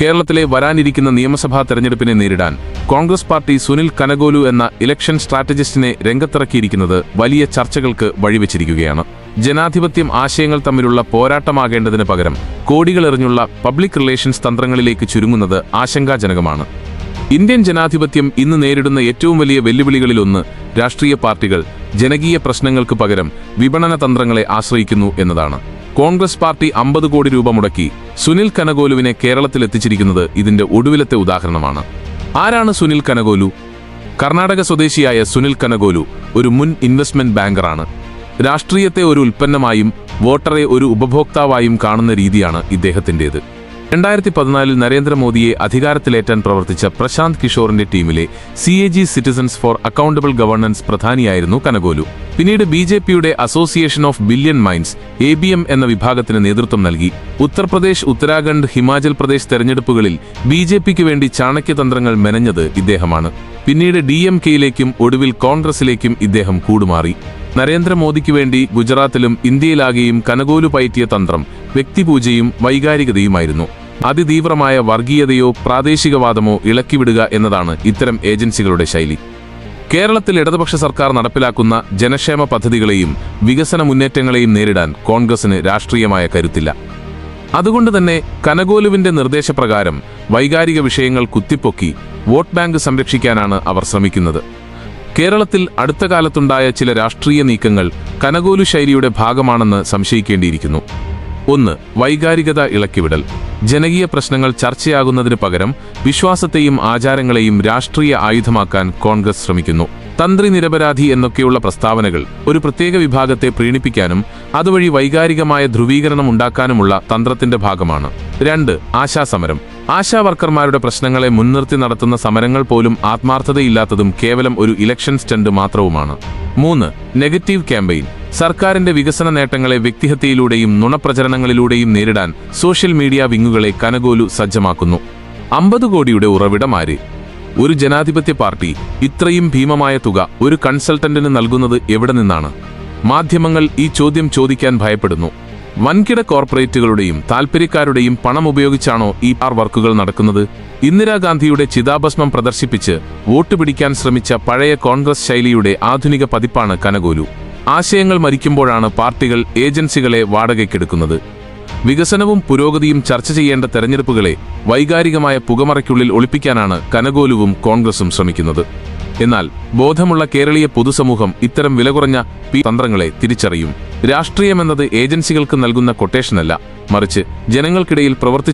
കേരളത്തിലെ വരാനിരിക്കുന്ന നിയമസഭാ തെരഞ്ഞെടുപ്പിനെ നേരിടാൻ കോൺഗ്രസ് പാർട്ടി സുനിൽ കനഗോലു എന്ന ഇലക്ഷൻ സ്ട്രാറ്റജിസ്റ്റിനെ രംഗത്തിറക്കിയിരിക്കുന്നത് വലിയ ചർച്ചകൾക്ക് വഴിവെച്ചിരിക്കുകയാണ്. ജനാധിപത്യം ആശയങ്ങൾ തമ്മിലുള്ള പോരാട്ടമാകേണ്ടതിന് പകരം കോടികളെറിഞ്ഞുള്ള പബ്ലിക് റിലേഷൻസ് തന്ത്രങ്ങളിലേക്ക് ചുരുങ്ങുന്നത് ആശങ്കാജനകമാണ്. ഇന്ത്യൻ ജനാധിപത്യം ഇന്ന് നേരിടുന്ന ഏറ്റവും വലിയ വെല്ലുവിളികളിലൊന്ന് രാഷ്ട്രീയ പാർട്ടികൾ ജനകീയ പ്രശ്നങ്ങൾക്ക് പകരം വിപണന തന്ത്രങ്ങളെ ആശ്രയിക്കുന്നു എന്നതാണ്. കോൺഗ്രസ് പാർട്ടി 50 കോടി രൂപ മുടക്കി സുനിൽ കനഗോലുവിനെ കേരളത്തിലെത്തിച്ചിരിക്കുന്നത് ഇതിന്റെ ഒടുവിലത്തെ ഉദാഹരണമാണ്. ആരാണ് സുനിൽ കനഗോലു? കർണാടക സ്വദേശിയായ സുനിൽ കനഗോലു ഒരു മുൻ ഇൻവെസ്റ്റ്മെന്റ് ബാങ്കറാണ്. രാഷ്ട്രീയത്തെ ഒരു ഉൽപ്പന്നമായും വോട്ടറെ ഒരു ഉപഭോക്താവായും കാണുന്ന രീതിയാണ് ഇദ്ദേഹത്തിൻ്റേത്. 2014 നരേന്ദ്രമോദിയെ അധികാരത്തിലേറ്റാൻ പ്രവർത്തിച്ച പ്രശാന്ത് കിഷോറിന്റെ ടീമിലെ CAG citizens for accountable governance പ്രധാനിയായിരുന്നു കനഗോലു. പിന്നീട് BJPയുടെ association of billion minds ABM എന്ന വിഭാഗത്തിന് നേതൃത്വം നൽകി. ഉത്തർപ്രദേശ്, ഉത്തരാഖണ്ഡ്, ഹിമാചൽ പ്രദേശ് തെരഞ്ഞെടുപ്പുകളിൽ BJPക്ക് വേണ്ടി ചാണക്യതന്ത്രങ്ങൾ മെനഞ്ഞത് ഇദ്ദേഹമാണ്. പിന്നീട് DMKയിലേക്കും ഒടുവിൽ കോൺഗ്രസിലേക്കും ഇദ്ദേഹം കൂടുമാറി. നരേന്ദ്രമോദിക്ക് വേണ്ടി ഗുജറാത്തിലും ഇന്ത്യയിലാകെയും കനഗോലു പയറ്റിയ തന്ത്രം വ്യക്തിപൂജയും വൈകാരികതയുമായിരുന്നു. അതിതീവ്രമായ വർഗീയതയോ പ്രാദേശികവാദമോ ഇളക്കിവിടുക എന്നതാണ് ഇത്തരം ഏജൻസികളുടെ ശൈലി. കേരളത്തിൽ ഇടതുപക്ഷ സർക്കാർ നടപ്പിലാക്കുന്ന ജനക്ഷേമ പദ്ധതികളെയും വികസന മുന്നേറ്റങ്ങളെയും നേരിടാൻ കോൺഗ്രസിന് രാഷ്ട്രീയമായ കരുത്തില്ല. അതുകൊണ്ടുതന്നെ കനഗോലുവിന്റെ നിർദ്ദേശപ്രകാരം വൈകാരിക വിഷയങ്ങൾ കുത്തിപ്പൊക്കി വോട്ട് ബാങ്ക് സംരക്ഷിക്കാനാണ് അവർ ശ്രമിക്കുന്നത്. കേരളത്തിൽ അടുത്ത കാലത്തുണ്ടായ ചില രാഷ്ട്രീയ നീക്കങ്ങൾ കനഗോലു ശൈലിയുടെ ഭാഗമാണെന്ന് സംശയിക്കേണ്ടിയിരിക്കുന്നു. 1. വൈകാരികത ഇളക്കിവിടൽ. ജനകീയ പ്രശ്നങ്ങൾ ചർച്ചയാകുന്നതിനു പകരം വിശ്വാസത്തെയും ആചാരങ്ങളെയും രാഷ്ട്രീയ ആയുധമാക്കാൻ കോൺഗ്രസ് ശ്രമിക്കുന്നു. തന്ത്രി നിരപരാധി എന്നൊക്കെയുള്ള പ്രസ്താവനകൾ ഒരു പ്രത്യേക വിഭാഗത്തെ പ്രീണിപ്പിക്കാനും അതുവഴി വൈകാരികമായ ധ്രുവീകരണം ഉണ്ടാക്കാനുമുള്ള തന്ത്രത്തിന്റെ ഭാഗമാണ്. 2. ആശാസമരം. ആശാവർക്കർമാരുടെ പ്രശ്നങ്ങളെ മുൻനിർത്തി നടത്തുന്ന സമരങ്ങൾ പോലും ആത്മാർത്ഥതയില്ലാത്തതും കേവലം ഒരു ഇലക്ഷൻ സ്റ്റണ്ട് മാത്രവുമാണ്. 3. Negative campaign. സർക്കാരിന്റെ വികസന നേട്ടങ്ങളെ വ്യക്തിഹത്യയിലൂടെയും നുണപ്രചരണങ്ങളിലൂടെയും നേരിടാൻ സോഷ്യൽ മീഡിയ വിങ്ങുകളെ കനഗോലു സജ്ജമാക്കുന്നു. 50 കോടിയുടെ ഉറവിടമാര്? ഒരു ജനാധിപത്യ പാർട്ടി ഇത്രയും ഭീമമായ തുക ഒരു കൺസൾട്ടന്റിന് നൽകുന്നത് എവിടെ നിന്നാണ്? മാധ്യമങ്ങൾ ഈ ചോദ്യം ചോദിക്കാൻ ഭയപ്പെടുന്നു. വൻകിട കോർപ്പറേറ്റുകളുടെയും താൽപ്പര്യക്കാരുടെയും പണം ഉപയോഗിച്ചാണോ ഈ വർക്കുകൾ നടക്കുന്നത്? ഇന്ദിരാഗാന്ധിയുടെ ചിതാഭസ്മം പ്രദർശിപ്പിച്ച് വോട്ട് പിടിക്കാൻ ശ്രമിച്ച പഴയ കോൺഗ്രസ് ശൈലിയുടെ ആധുനിക പതിപ്പാണ് കനഗോലു. ആശയങ്ങൾ മരിക്കുമ്പോഴാണ് പാർട്ടികൾ ഏജൻസികളെ വാടകയ്ക്കെടുക്കുന്നത്. വികസനവും പുരോഗതിയും ചർച്ച ചെയ്യേണ്ട തെരഞ്ഞെടുപ്പുകളെ വൈകാരികമായ പുകമറയ്ക്കുള്ളിൽ ഒളിപ്പിക്കാനാണ് കനഗോലുവും കോൺഗ്രസും ശ്രമിക്കുന്നത്. എന്നാൽ ബോധമുള്ള കേരളീയ പൊതുസമൂഹം ഇത്തരം വിലകുറഞ്ഞ തന്ത്രങ്ങളെ തിരിച്ചറിയും. രാഷ്ട്രീയമെന്നത് ഏജൻസികൾക്ക് നൽകുന്ന കൊട്ടേഷനല്ല, മറിച്ച് ജനങ്ങൾക്കിടയിൽ